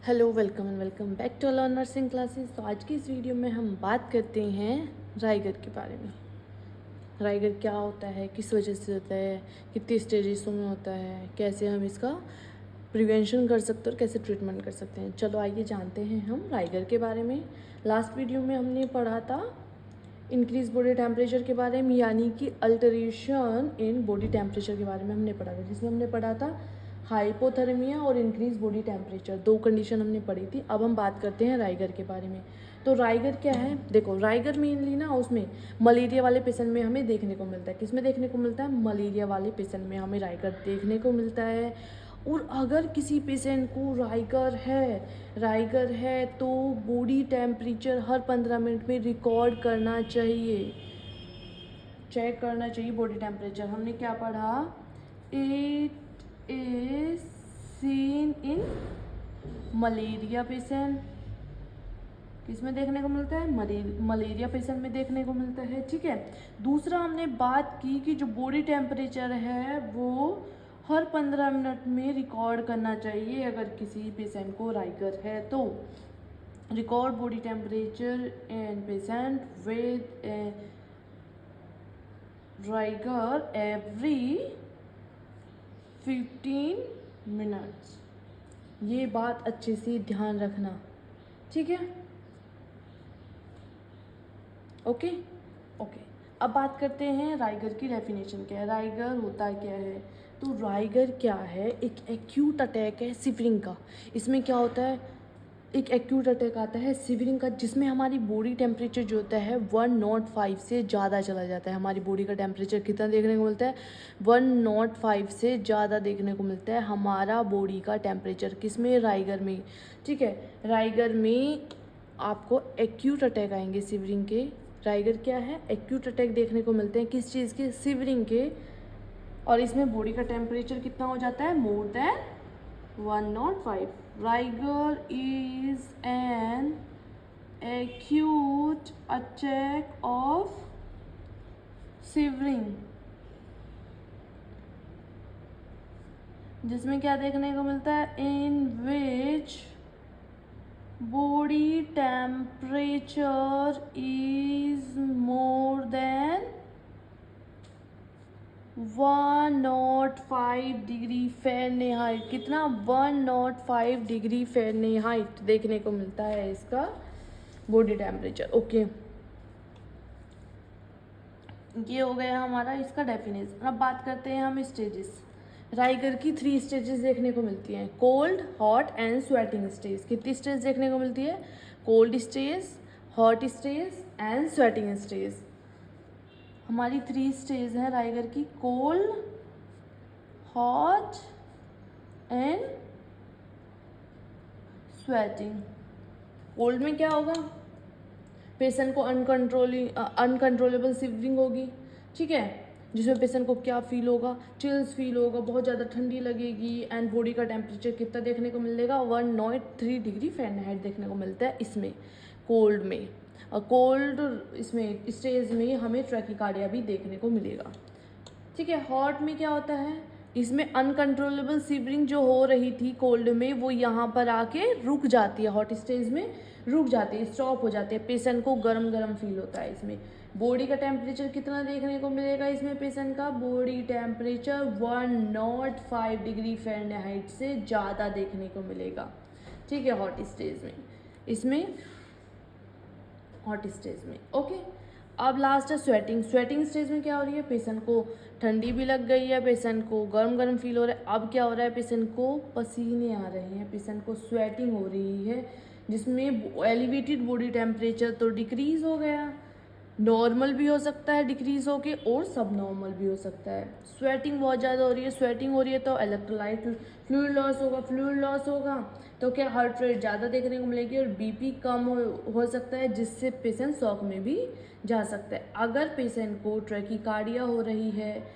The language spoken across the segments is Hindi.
Hello, welcome back to allure nursing classes. तो आज की इस वीडियो में हम बात करते हैं राइगर के बारे में। राइगर क्या होता है, किस वजह से होता है, कितनी स्टेजेसों में होता है, कैसे हम इसका प्रिवेंशन कर सकते हैं और कैसे ट्रीटमेंट कर सकते हैं। चलो आइए जानते हैं हम राइगर के बारे में। लास्ट वीडियो में हमने पढ़ा था इंक्रीज बॉडी टेम्परेचर के बारे में, यानी कि अल्टरेशन इन बॉडी टेम्परेचर के बारे में हमने पढ़ा था, जिसमें हमने पढ़ा था हाइपोथर्मिया और इंक्रीज बॉडी टेम्परेचर, दो कंडीशन हमने पढ़ी थी। अब हम बात करते हैं राइगर के बारे में। तो राइगर क्या है, देखो राइगर मेनली ना उसमें मलेरिया वाले पेशेंट में हमें देखने को मिलता है। किस में देखने को मिलता है? मलेरिया वाले पेशेंट में हमें राइगर देखने को मिलता है। और अगर किसी पेशेंट को राइगर है तो बॉडी टेम्परेचर हर 15 मिनट में रिकॉर्ड करना चाहिए, चेक करना चाहिए बॉडी टेम्परेचर। हमने क्या पढ़ा? It is seen in malaria patient. किस में देखने को मिलता है? मलेरिया पेशेंट में देखने को मिलता है। ठीक है। दूसरा हमने बात की कि जो बॉडी टेम्परेचर है वो हर 15 मिनट में रिकॉर्ड करना चाहिए अगर किसी पेशेंट को राइगर है तो। Record body temperature in patient with rigor every 15 minutes. ये बात अच्छे से ध्यान रखना, ठीक है। ओके। अब बात करते हैं राइगर की डेफिनेशन क्या है, राइगर होता क्या है। तो राइगर क्या है? एक एक्यूट अटैक है सिवरिंग का। इसमें क्या होता है? एक एक्यूट अटैक आता है सिवरिंग का, जिसमें हमारी बॉडी टेम्परेचर जो होता है 105 से ज़्यादा चला जाता है। हमारी बॉडी का टेम्परेचर कितना देखने को मिलता है? 105 से ज़्यादा देखने को मिलता है हमारा बॉडी का टेम्परेचर। किस में? राइगर में। ठीक है। राइगर में आपको एक्यूट अटैक आएंगे सिवरिंग के। राइगर क्या है? एक्यूट अटैक देखने को मिलते हैं। किस चीज़ के? सिवरिंग के। और इसमें बॉडी का टेम्परेचर कितना हो जाता है? मोर than 105. Rigor is an acute attack of shivering, जिसमें क्या देखने को मिलता है? In which body temperature is more than 105 degree Fahrenheit. कितना? 105 डिग्री फ़ारेनहाइट देखने को मिलता है इसका बॉडी टेम्परेचर। ओके, ये हो गया हमारा इसका डेफिनेशन। अब बात करते हैं हम स्टेजेस। राइगर की 3 स्टेजेस देखने को मिलती हैं, cold, hot and sweating stage. कितनी स्टेज देखने को मिलती है? Cold stage, hot stage and sweating stage. हमारी 3 स्टेज है राइगर की, cold, hot and sweating. Cold में क्या होगा? पेशेंट को अनकंट्रोलेबल शिवरिंग होगी, ठीक है, जिसमें पेशेंट को क्या फील होगा? चिल्स फील होगा, बहुत ज़्यादा ठंडी लगेगी। एंड बॉडी का टेम्परेचर कितना देखने को मिलेगा? 103 डिग्री फ़ारेनहाइट देखने को मिलता है इसमें, कोल्ड में। और कोल्ड इसमें स्टेज में हमें ट्रैकिकार्डिया भी देखने को मिलेगा, ठीक है। हॉट में क्या होता है? इसमें अनकंट्रोलेबल शिवरिंग जो हो रही थी कोल्ड में, वो यहाँ पर आके रुक जाती है, हॉट स्टेज में रुक जाती है, स्टॉप हो जाती है। पेशेंट को गरम गरम फील होता है इसमें। बॉडी का टेम्परेचर कितना देखने को मिलेगा इसमें? पेशेंट का बॉडी टेम्परेचर 105 डिग्री फ़ारेनहाइट से ज़्यादा देखने को मिलेगा, ठीक है, हॉट स्टेज में, इसमें हॉट स्टेज में। ओके। अब लास्ट है स्वेटिंग। स्वेटिंग स्टेज में क्या हो रही है? पेशेंट को ठंडी भी लग गई है, पेशेंट को गरम गरम फील हो रहा है। अब क्या हो रहा है? पेशेंट को पसीने आ रहे हैं, पेशेंट को स्वेटिंग हो रही है, जिसमें एलिवेटेड बॉडी टेम्परेचर तो डिक्रीज हो गया, नॉर्मल भी हो सकता है डिक्रीज होके, और सब नॉर्मल भी हो सकता है। स्वेटिंग बहुत ज़्यादा हो रही है, स्वेटिंग हो रही है तो इलेक्ट्रोलाइट फ्लूइड लॉस होगा, फ्लूइड लॉस होगा तो क्या? हार्ट रेट ज़्यादा देखने को मिलेगी और बीपी कम हो सकता है, जिससे पेशेंट शॉक में भी जा सकता है। अगर पेशेंट को ट्रैकिकार्डिया हो रही है,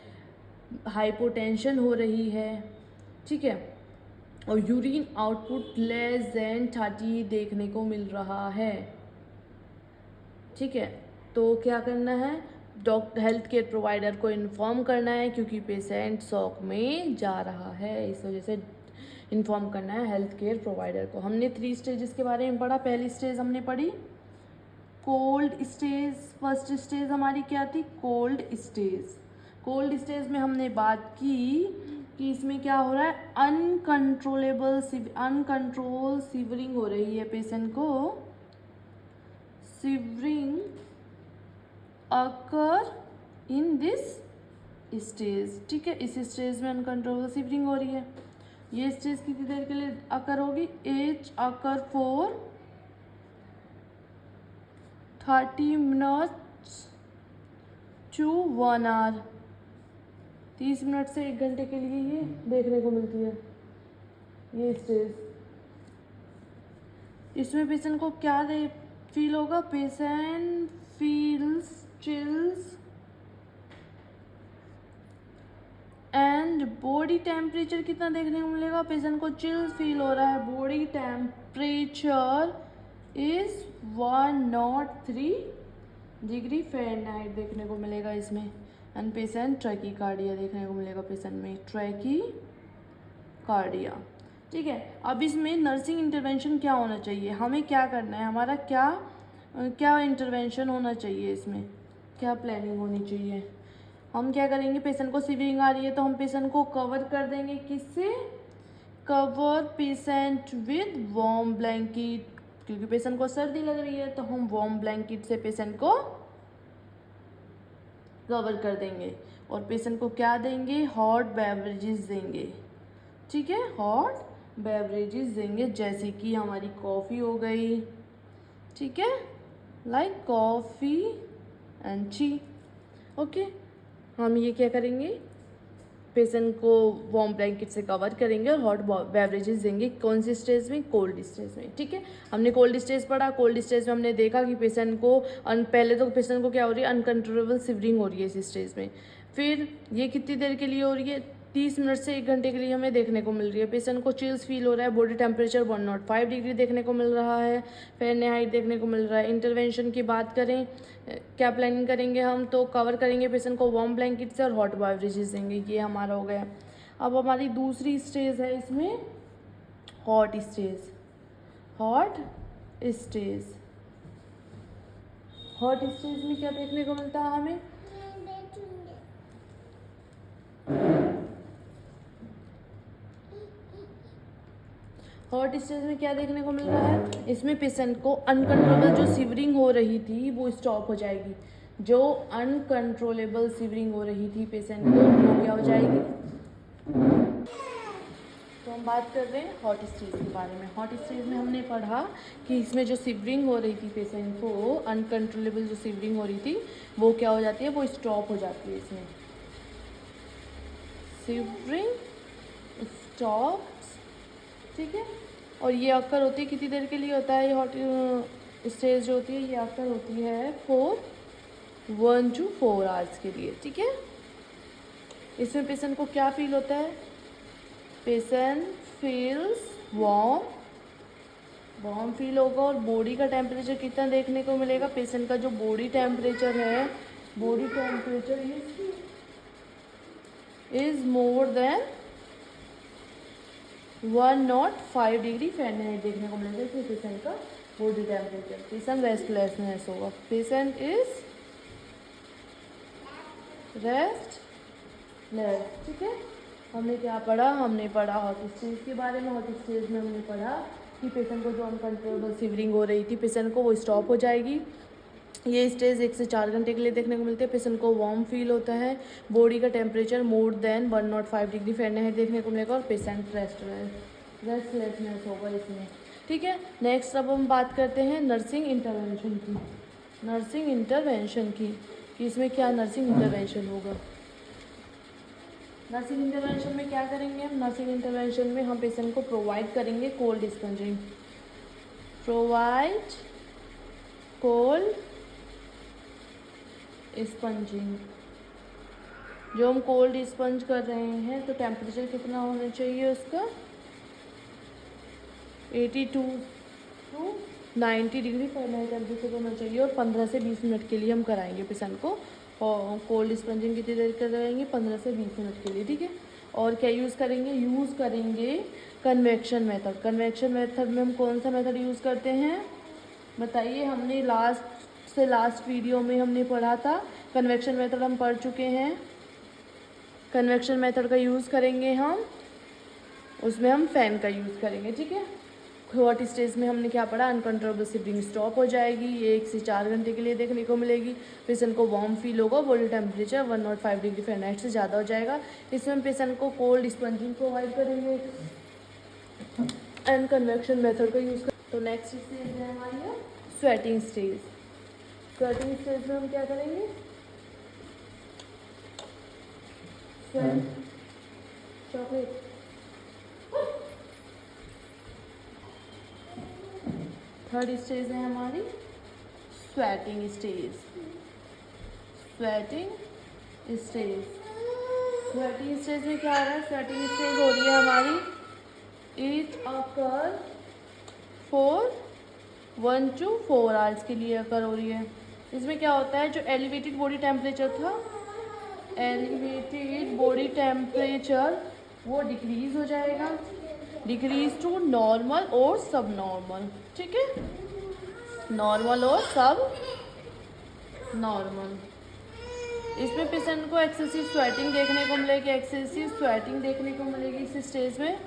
हाइपोटेंशन हो रही है, ठीक है, और यूरिन आउटपुट लेस देन 30 देखने को मिल रहा है, ठीक है, तो क्या करना है? हेल्थ केयर प्रोवाइडर को इन्फॉर्म करना है, क्योंकि पेशेंट शॉक में जा रहा है। इस वजह से इन्फॉर्म करना है हेल्थ केयर प्रोवाइडर को। हमने 3 स्टेजेस के बारे में पढ़ा। पहली स्टेज हमने पढ़ी कोल्ड स्टेज। फर्स्ट स्टेज हमारी क्या थी? Cold stage. कोल्ड स्टेज में हमने बात की कि इसमें क्या हो रहा है, अनकंट्रोल सीवरिंग हो रही है पेशेंट को। Severing occur in this stage, ठीक है। इस स्टेज में अनकंट्रोलेबल सीवरिंग हो रही है। ये स्टेज कितनी देर के लिए अकर होगी? As occur for 30 minutes to 1 hour. 30 minute से 1 घंटे के लिए ये देखने को मिलती है ये स्टेज। इसमें पेशेंट को क्या फील होगा? Patient feels chills and body temperature कितना देखने को मिलेगा? पेशेंट को चिल्स फील हो रहा है। Body temperature is 103 degree Fahrenheit देखने को मिलेगा इसमें। एंड पेशेंट ट्रैकीकार्डिया देखने को मिलेगा पेशेंट में, ट्रैकीकार्डिया, ठीक है। अब इसमें नर्सिंग इंटरवेंशन क्या होना चाहिए? हमें क्या करना है? हमारा क्या इंटरवेंशन होना चाहिए? इसमें क्या प्लानिंग होनी चाहिए? हम क्या करेंगे? पेशेंट को सीवरिंग आ रही है तो हम पेशेंट को कवर कर देंगे। किससे? Cover patient with warm blanket, क्योंकि पेशेंट को सर्दी लग रही है तो हम वार्म ब्लैंकेट से पेशेंट को कवर कर देंगे। और पेशेंट को क्या देंगे? हॉट बेवरेजेस देंगे, ठीक है। हॉट बेवरेजेस देंगे जैसे कि हमारी कॉफ़ी हो गई, ठीक है, like coffee and T, okay. हम ये क्या करेंगे? पेशेंट को वार्म ब्लैंकेट से कवर करेंगे और हॉट बेवरेजेस देंगे। कौन सी स्टेज में? कोल्ड स्टेज में, ठीक है। हमने कोल्ड स्टेज पढ़ा। कोल्ड स्टेज में हमने देखा कि पेशेंट को पहले तो पेशेंट को क्या हो रही है? अनकंट्रोलेबल सिवरिंग हो रही है इस स्टेज में। फिर ये कितनी देर के लिए हो रही है? 30 मिनट से 1 घंटे के लिए हमें देखने को मिल रही है। पेशेंट को चिल्स फील हो रहा है। बॉडी टेम्परेचर 105 डिग्री देखने को मिल रहा है। फ़ारेनहाइट देखने को मिल रहा है। इंटरवेंशन की बात करें, क्या प्लानिंग करेंगे हम? तो कवर करेंगे पेशेंट को वार्म ब्लैंकेट से और हॉट बेवरेजेस देंगे। ये हमारा हो गया। अब हमारी दूसरी स्टेज है इसमें hot stage. Hot stage, hot stage में क्या देखने को मिलता है हमें? हॉट स्टेज में क्या देखने को मिल रहा है? इसमें पेशेंट को अनकंट्रोलेबल जो सीवरिंग हो रही थी वो स्टॉप हो जाएगी। जो अनकंट्रोलेबल सीवरिंग हो रही थी पेशेंट को वो क्या हो जाएगी? तो हम बात कर रहे हैं हॉट स्टेज के बारे में। हॉट स्टेज में हमने पढ़ा कि इसमें जो सीवरिंग हो रही थी पेशेंट को, अनकंट्रोलेबल जो सीवरिंग हो रही थी वो क्या हो जाती है? वो स्टॉप हो जाती है। इसमें सीवरिंग स्टॉप, ठीक है। और ये अक्कर होती है कितनी देर के लिए होता है? ये हॉट स्टेज जो होती है ये अक्कर होती है 1 to 4 आवर्स के लिए, ठीक है। इसमें पेशेंट को क्या फील होता है? पेशेंट फील्स वार्म फील होगा। और बॉडी का टेम्परेचर कितना देखने को मिलेगा? पेशेंट का जो बॉडी टेम्परेचर है, body temperature is more than 105 degree Fahrenheit देखने को मिलेगा। इसमें पेशेंट का बॉडी टेम्परेचर। पेशेंट रेस्टलेसनेस होगा। पेशेंट इज रेस्टलेस, ठीक है। हमने क्या पढ़ा? हमने पढ़ा हॉट स्टेज के बारे में। हॉट स्टेज में हमने पढ़ा कि पेशेंट को जो अनकंट्रोलेबल सीवरिंग हो रही थी पेशेंट को वो स्टॉप हो जाएगी। ये स्टेज 1 से 4 घंटे के लिए देखने को मिलते हैं। पेशेंट को वार्म फील होता है। बॉडी का टेम्परेचर मोर देन 105 डिग्री फ़ारेनहाइट देखने को मिलेगा और पेशेंट रेस्टलेसनेस होगा इसमें, ठीक है। नेक्स्ट अब हम बात करते हैं नर्सिंग इंटरवेंशन की। नर्सिंग इंटरवेंशन की कि इसमें क्या नर्सिंग इंटरवेंशन होगा? नर्सिंग इंटरवेंशन में क्या करेंगे हम? नर्सिंग इंटरवेंशन में हम पेशेंट को प्रोवाइड करेंगे cold spongin. Provide cold spongin. जो हम कोल्ड स्पंज कर रहे हैं तो टेम्परेचर कितना होना चाहिए उसका? 82 to 90 डिग्री फ़ारेनहाइट टेम्परेचर होना चाहिए। और 15 से 20 मिनट के लिए हम कराएंगे पेशेंट को। और कोल्ड स्पंजिंग कितनी देर कराएंगे? 15 से 20 मिनट के लिए, ठीक है। और क्या यूज़ करेंगे? यूज़ करेंगे कन्वेक्शन मेथड। कन्वेक्शन मेथड में हम कौन सा मेथड यूज़ करते हैं बताइए। हमने लास्ट वीडियो में हमने पढ़ा था, कन्वेक्शन मेथड हम पढ़ चुके हैं। कन्वेक्शन मेथड का यूज़ करेंगे हम, उसमें हम फ़ैन का यूज़ करेंगे, ठीक है। हॉट स्टेज में हमने क्या पढ़ा, अनकंट्रोलेबल सिवरिंग स्टॉप हो जाएगी, ये 1 से 4 घंटे के लिए देखने को मिलेगी। पेशेंट को वार्म फील होगा, बॉडी टेम्परेचर 105 डिग्री फ़ारेनहाइट से ज़्यादा हो जाएगा। इसमें हम पेशेंट को कोल्ड स्पंजिंग प्रोवाइड करेंगे एंड कन्वेक्शन मेथड का यूज़ कर। तो नेक्स्ट स्टेज है हमारी स्वेटिंग स्टेज। स्वेटिंग स्टेज में हम क्या करेंगे, चॉकलेट। थर्ड स्टेज है हमारी sweating stage. Sweating stage, sweating stage में क्या हो रहा है, स्वेटिंग स्टेज हो रही है हमारी, it occur for 1 to 4 hours के लिए अकर हो रही है। इसमें क्या होता है, जो एलिवेटेड बॉडी टेम्परेचर था, एलिवेटेड बॉडी टेम्परेचर वो डिक्रीज हो जाएगा, डिक्रीज टू नॉर्मल और सब नॉर्मल, ठीक है, नॉर्मल और सब नॉर्मल। इसमें पेशेंट को एक्सेसिव स्वेटिंग देखने को मिलेगी, एक्सेसिव स्वेटिंग देखने को मिलेगी इस स्टेज में।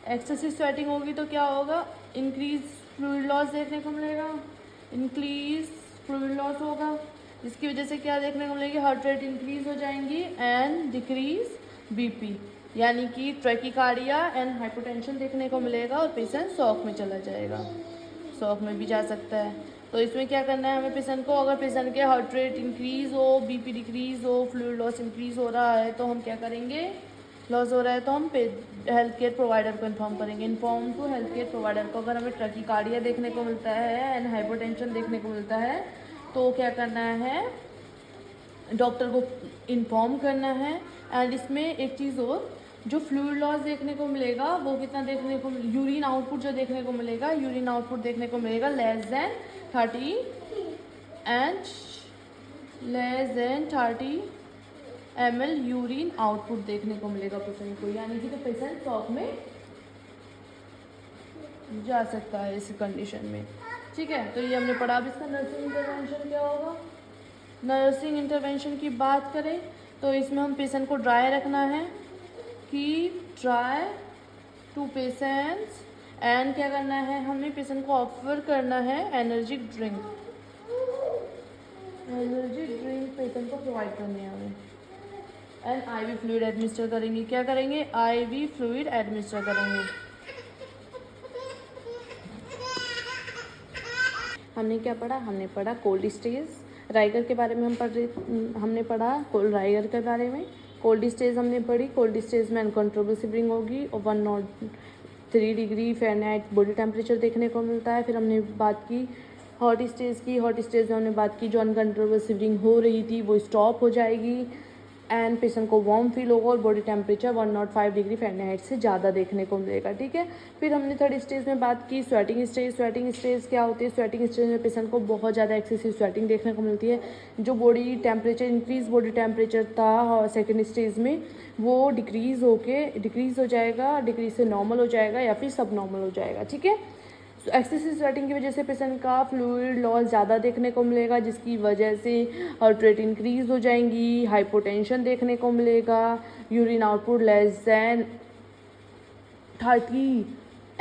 एक्सेसिव स्वेटिंग होगी तो क्या होगा, इंक्रीज फ्लूइड लॉस देखने को मिलेगा, इंक्रीज फ्लूइड लॉस होगा, जिसकी वजह से क्या देखने को मिलेगी, हार्ट रेट इंक्रीज हो जाएंगी एंड डिक्रीज बीपी, यानी कि ट्रैकिकार्डिया एंड हाइपोटेंशन देखने को मिलेगा और पेशेंट शॉक में चला जाएगा, शॉक में भी जा सकता है। तो इसमें क्या करना है हमें पेशेंट को, अगर पेशेंट के हार्ट रेट इंक्रीज़ हो, बीपी डिक्रीज़ हो, फ्लूइड लॉस इंक्रीज़ हो रहा है तो हम क्या करेंगे, लॉस हो रहा है तो हम हेल्थ केयर प्रोवाइडर को इन्फॉर्म करेंगे, inform to health care provider को। अगर हमें ट्रैकिकार्डिया देखने को मिलता है एंड हाइपोटेंशन देखने को मिलता है तो क्या करना है, डॉक्टर को इन्फॉर्म करना है। एंड इसमें एक चीज़ और, जो फ्लूइड लॉस देखने को मिलेगा वो कितना देखने को, यूरिन आउटपुट जो देखने को मिलेगा, यूरिन आउटपुट देखने को मिलेगा less than 30 and less than 30 ml urine output देखने को मिलेगा पेशेंट को, यानी कि तो पेशेंट शॉक में जा सकता है इस कंडीशन में, ठीक है। तो ये हमने पढ़ा। अब इसका नर्सिंग इंटरवेंशन क्या होगा, नर्सिंग इंटरवेंशन की बात करें तो इसमें हम पेशेंट को ड्राई रखना है, keep dry to patients, and क्या करना है हमें पेशेंट को ऑफर करना है energic drink, energic drink patient को प्रोवाइड करनी है हमें। एंड आईवी फ्लूइड एडमिनिस्टर करेंगे, क्या करेंगे, आईवी फ्लूइड एडमिनिस्टर करेंगे। हमने क्या पढ़ा, हमने पढ़ा कोल्ड स्टेज, राइगर के बारे में हमने पढ़ा राइगर के बारे में। कोल्ड स्टेज हमने पढ़ी, कोल्ड स्टेज में अनकंट्रोलेबल शिवरिंग होगी और 103 डिग्री फ़ारेनहाइट बॉडी टेम्परेचर देखने को मिलता है। फिर हमने बात की हॉट स्टेज की, हॉट स्टेज में हमने बात की जो अनकंट्रोलेबल शिवरिंग हो रही थी वो स्टॉप हो जाएगी एंड पेशेंट को वार्म फील होगा और बॉडी टेम्परेचर 105 डिग्री फ़ारेनहाइट से ज़्यादा देखने को मिलेगा, ठीक है। फिर हमने थर्ड स्टेज में बात की स्वेटिंग स्टेज। स्वेटिंग स्टेज क्या होती है, स्वेटिंग स्टेज में पेशेंट को बहुत ज़्यादा एक्सेसिव स्वेटिंग देखने को मिलती है, जो body temperature increase body temperature था सेकेंड स्टेज में वो डिक्रीज़ हो जाएगा, डिक्रीज से नॉर्मल हो जाएगा या फिर सब नॉर्मल हो जाएगा, ठीक है। एक्सेसिव स्वेटिंग की वजह से पेशेंट का फ्लूइड लॉस ज़्यादा देखने को मिलेगा, जिसकी वजह से हार्ट रेट इंक्रीज़ हो जाएंगी, हाइपोटेंशन देखने को मिलेगा, urine output less than 30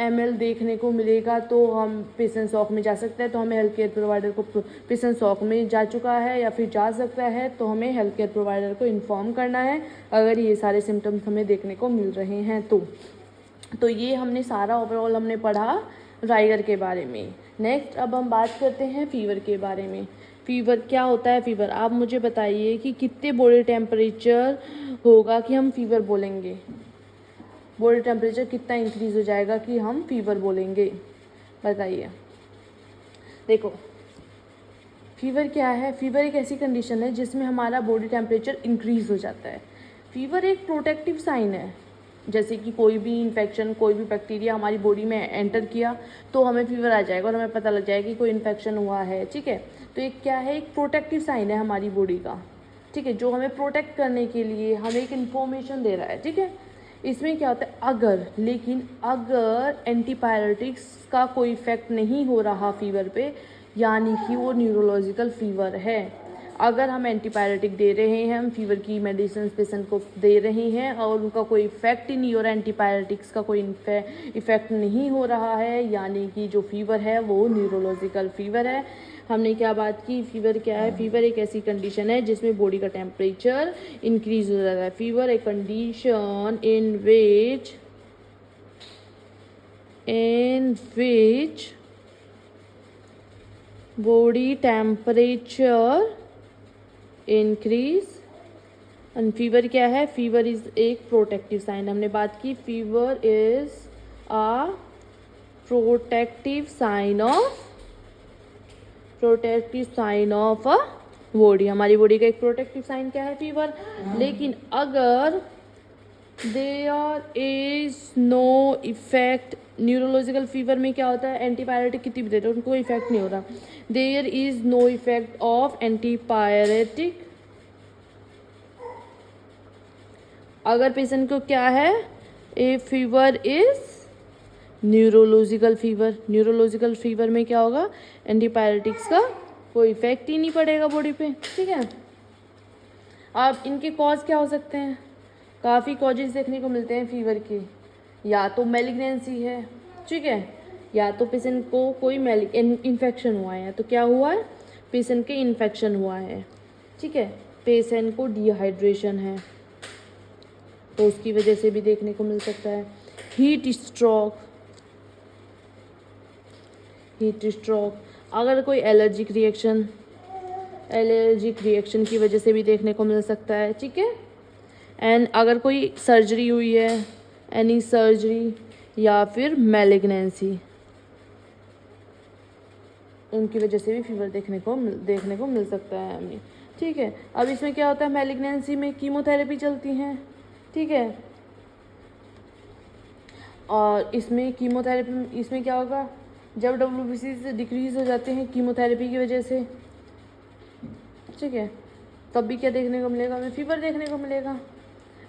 ml देखने को मिलेगा, तो हम पेशेंट शॉक में जा सकता है। तो हमें हेल्थ केयर प्रोवाइडर को, पेशेंट शॉक में जा चुका है या फिर जा सकता है तो हमें हेल्थ केयर प्रोवाइडर को इन्फॉर्म करना है अगर ये सारे सिम्टम्स हमें देखने को मिल रहे हैं तो ये हमने सारा ओवरऑल हमने पढ़ा राइगर के बारे में। नेक्स्ट अब हम बात करते हैं फीवर के बारे में। फीवर क्या होता है, फीवर आप मुझे बताइए कि कितने बॉडी टेम्परेचर होगा कि हम फीवर बोलेंगे, बॉडी टेम्परेचर कितना इंक्रीज़ हो जाएगा कि हम फीवर बोलेंगे, बताइए। देखो फीवर क्या है, फीवर एक ऐसी कंडीशन है जिसमें हमारा बॉडी टेम्परेचर इंक्रीज़ हो जाता है। फीवर एक प्रोटेक्टिव साइन है, जैसे कि कोई भी इन्फेक्शन, कोई भी बैक्टीरिया हमारी बॉडी में एंटर किया तो हमें फीवर आ जाएगा और हमें पता लग जाएगा कि कोई इन्फेक्शन हुआ है, ठीक है। तो ये क्या है, एक प्रोटेक्टिव साइन है हमारी बॉडी का, ठीक है, जो हमें प्रोटेक्ट करने के लिए हमें एक इन्फॉर्मेशन दे रहा है, ठीक है। इसमें क्या होता है अगर, लेकिन अगर एंटीबायोटिक्स का कोई इफ़ेक्ट नहीं हो रहा फीवर पे, यानी कि वो न्यूरोलॉजिकल फीवर है। अगर हम एंटीबायोटिक दे रहे हैं, हम फीवर की मेडिसिन पेशेंट को दे रहे हैं और उनका कोई इफ़ेक्ट ही नहीं हो रहा, एंटीबायोटिक्स का कोई इफ़ेक्ट नहीं हो रहा है, यानी कि जो फीवर है वो न्यूरोलॉजिकल फीवर है। हमने क्या बात की, फीवर क्या है? फीवर एक ऐसी कंडीशन है जिसमें बॉडी का टेम्परेचर इंक्रीज हो जाता है। फीवर एक condition in which body temperature increase. And fever क्या है? फीवर इज एक प्रोटेक्टिव साइन। हमने बात की fever is a protective sign of a body. हमारी बॉडी का एक प्रोटेक्टिव साइन क्या है? फीवर। लेकिन अगर there is no effect, neurological fever में क्या होता है? एंटीबायोटिक कितनी भी देते हैं उनको इफेक्ट नहीं हो रहा। There is no effect of antibiotic. अगर पेशेंट को क्या है? A fever is neurological fever. Neurological fever में क्या होगा? एंटीबायोटिक्स का कोई इफेक्ट ही नहीं पड़ेगा बॉडी पे। ठीक है। अब इनके कॉज क्या हो सकते हैं? काफ़ी कॉजेज देखने को मिलते हैं फीवर के। या तो मैलिग्नेंसी है, ठीक है, या तो पेशेंट को कोई इन्फेक्शन हुआ है। तो क्या हुआ है? पेशेंट के इन्फेक्शन हुआ है, ठीक है। पेशेंट को डिहाइड्रेशन है तो उसकी वजह से भी देखने को मिल सकता है। हीट स्ट्रोक, अगर कोई एलर्जिक रिएक्शन की वजह से भी देखने को मिल सकता है, ठीक है। एंड अगर कोई सर्जरी हुई है, एनी सर्जरी या फिर मैलिग्नेंसी, उनकी वजह से भी फीवर देखने को मिल सकता है हमें, ठीक है। अब इसमें क्या होता है? मैलिग्नेंसी में कीमोथेरेपी चलती हैं, ठीक है। और इसमें कीमोथेरेपी, इसमें क्या होगा? जब WBC डिक्रीज हो जाते हैं कीमोथेरेपी की वजह से, ठीक है, तब भी क्या देखने को मिलेगा? हमें फीवर देखने को मिलेगा।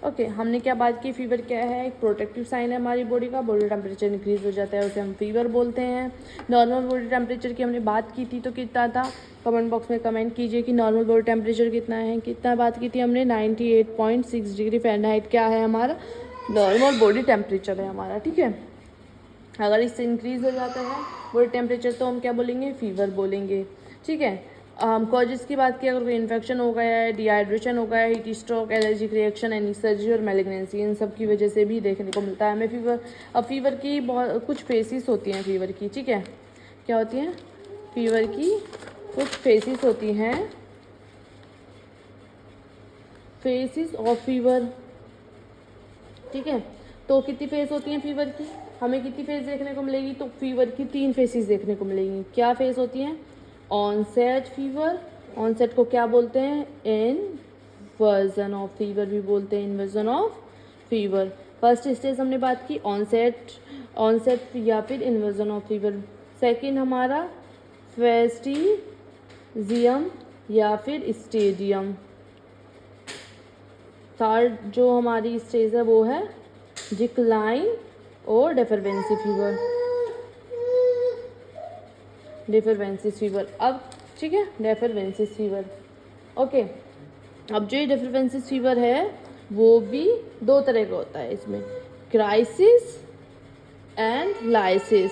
ओके, हमने क्या बात की? फीवर क्या है? एक प्रोटेक्टिव साइन है हमारी बॉडी का। बॉडी टेम्परेचर इंक्रीज हो जाता है, उसे हम फीवर बोलते हैं। नॉर्मल बॉडी टेम्परेचर की हमने बात की थी, तो कितना था? कमेंट बॉक्स में कमेंट कीजिए कि नॉर्मल बॉडी टेम्परेचर कितना है। कितना बात की थी हमने? 98.6 डिग्री फ़ारेनहाइट क्या है हमारा? नॉर्मल बॉडी टेम्परेचर है हमारा, ठीक है। अगर इससे इंक्रीज हो जाता है बॉडी टेम्परेचर तो हम क्या बोलेंगे? फीवर बोलेंगे, ठीक है। हम कॉजेज़ की बात की, अगर कोई इन्फेक्शन हो गया है, डिहाइड्रेशन हो गया है, heat stroke, allergic reaction, any surgery और मैलिग्नेंसी, इन सब की वजह से भी देखने को मिलता है हमें फीवर। अब फीवर की बहुत कुछ फेसिस होती हैं फीवर की, ठीक है। क्या होती हैं? फीवर की कुछ फेसिस होती हैं, फेसिस ऑफ फीवर, ठीक है। तो कितनी फेस होती हैं फीवर की? हमें कितनी फेस देखने को मिलेगी? तो फीवर की 3 फेसिस देखने को मिलेंगी। क्या फेस होती हैं? ऑनसेट फीवर, ऑनसेट को क्या बोलते हैं? इन्वर्जन ऑफ फीवर भी बोलते हैं, inversion of fever. First stage हमने बात की ऑनसेट या फिर इन्वर्जन ऑफ फीवर। सेकंड हमारा फेस्टिजियम या फिर स्टेडियम। थर्ड जो हमारी स्टेज है वो है डिक्लाइन और डेफरवेंसी फीवर। अब ठीक है, डेफरवेंसिस फीवर, ओके। अब जो ये डेफरवेंसिस फीवर है वो भी 2 तरह का होता है, इसमें क्राइसिस एंड लाइसिस,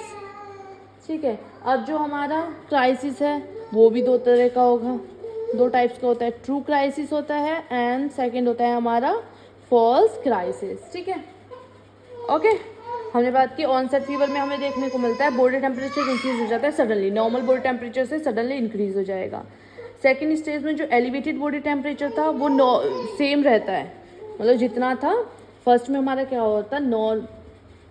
ठीक है। अब जो हमारा क्राइसिस है वो भी 2 तरह का होगा, 2 टाइप्स का होता है। ट्रू क्राइसिस होता है एंड सेकंड होता है हमारा फॉल्स क्राइसिस, ठीक है, ओके। हमने बात की ऑनसेट फीवर में हमें देखने को मिलता है बॉडी टेम्परेचर इंक्रीज हो जाता है सडनली, नॉर्मल बॉडी टेम्परेचर से सडनली इंक्रीज हो जाएगा। सेकंड स्टेज में जो एलिवेटेड बॉडी टेम्परेचर था वो सेम रहता है, मतलब जितना था फर्स्ट में हमारा क्या होता है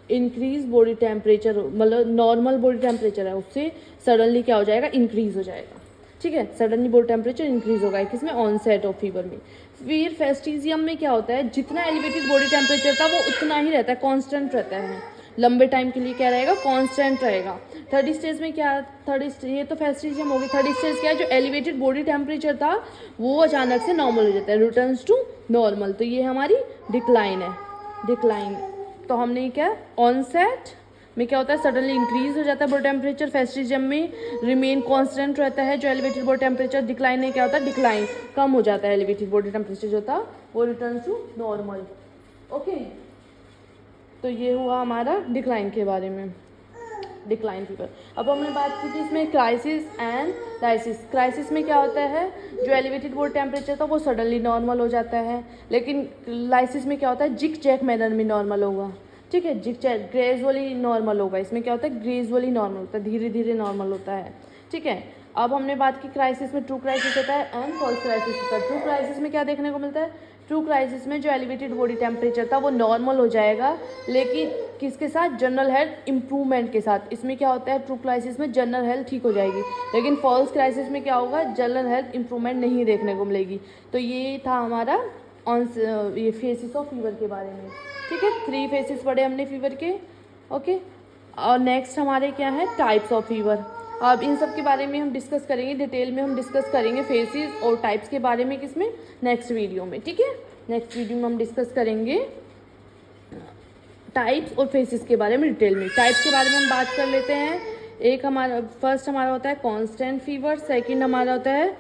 इंक्रीज बॉडी टेम्परेचर, मतलब नॉर्मल बॉडी टेम्परेचर है उससे सडनली क्या हो जाएगा? इंक्रीज हो जाएगा, ठीक है। सडनली बॉडी टेम्परेचर इंक्रीज होगा किसमें? ऑनसेट ऑफ फीवर में। फिर फेस्टिजियम में क्या होता है? जितना एलिवेटेड बॉडी टेम्परेचर था वो उतना ही रहता है, कांस्टेंट रहता है, लंबे टाइम के लिए क्या रहेगा? कांस्टेंट रहेगा। थर्ड स्टेज में क्या? ये तो फेस्टिजियम होगी। थर्ड स्टेज क्या है? जो एलिवेटेड बॉडी टेम्परेचर था वो अचानक से नॉर्मल हो जाता है, रिटर्न्स टू नॉर्मल, तो ये हमारी डिक्लाइन है। डिक्लाइन। तो हमने क्या ऑनसेट में क्या होता है, सडनली इंक्रीज हो जाता है बॉडी टेम्परेचर, फेस्टिजम में रिमेन कांस्टेंट रहता है जो एलिवेटेड बॉडी टेम्परेचर, डिक्लाइन में क्या होता है, डिक्लाइन कम हो जाता है, एलिवेटेड बॉडी टेम्परेचर जो था वो रिटर्न टू नॉर्मल। ओके, तो ये हुआ हमारा डिक्लाइन के बारे में, डिक्लाइन फीवर। अब हमने बात की थी इसमें क्राइसिस एंड लाइसिस। क्राइसिस में क्या होता है, जो एलिवेटेड बॉडी टेम्परेचर था वो सडनली नॉर्मल हो जाता है, लेकिन लाइसिस में क्या होता है, जिक जैक मैनर में नॉर्मल होगा, ठीक है, जिक जैक ग्रेजुअली नॉर्मल होगा। इसमें क्या होता है, ग्रेजुअली नॉर्मल होता है, धीरे धीरे नॉर्मल होता है, ठीक है। अब हमने बात की क्राइसिस में ट्रू क्राइसिस होता है एंड फॉल्स क्राइसिस होता है। ट्रू क्राइसिस में क्या देखने को मिलता है, ट्रू क्राइसिस में जो एलिवेटेड बॉडी टेम्परेचर था वो नॉर्मल हो जाएगा, लेकिन किसके साथ, जनरल हेल्थ इंप्रूवमेंट के साथ। इसमें क्या होता है, ट्रू क्राइसिस में जनरल हेल्थ ठीक हो जाएगी, लेकिन फॉल्स क्राइसिस में क्या होगा, जनरल हेल्थ इंप्रूवमेंट नहीं देखने को मिलेगी। तो ये था हमारा ये फेसिस ऑफ फीवर के बारे में, ठीक है। 3 फेसिस पढ़े हमने फीवर के, ओके। और नेक्स्ट हमारे क्या है, टाइप्स ऑफ फीवर। अब इन सब के बारे में हम डिस्कस करेंगे, डिटेल में हम डिस्कस करेंगे फेसिस और टाइप्स के बारे में, किसमें, नेक्स्ट वीडियो में, ठीक है। नेक्स्ट वीडियो में हम डिस्कस करेंगे टाइप्स और फेसिस के बारे में डिटेल में। टाइप्स के बारे में हम बात कर लेते हैं। एक हमारा फर्स्ट हमारा होता है कांस्टेंट फीवर, सेकंड हमारा होता है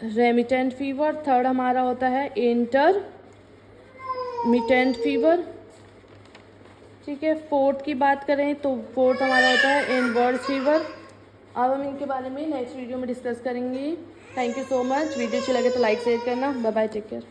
रेमिटेंट फीवर, थर्ड हमारा होता है इंटरमिटेंट फीवर, ठीक है। फोर्थ की बात करें तो फोर्थ हमारा होता है इनवर्स फीवर। अब हम इनके बारे में नेक्स्ट वीडियो में डिस्कस करेंगे। Thank you so much. Video अच्छी लगे तो लाइक शेयर करना। Bye bye, take care.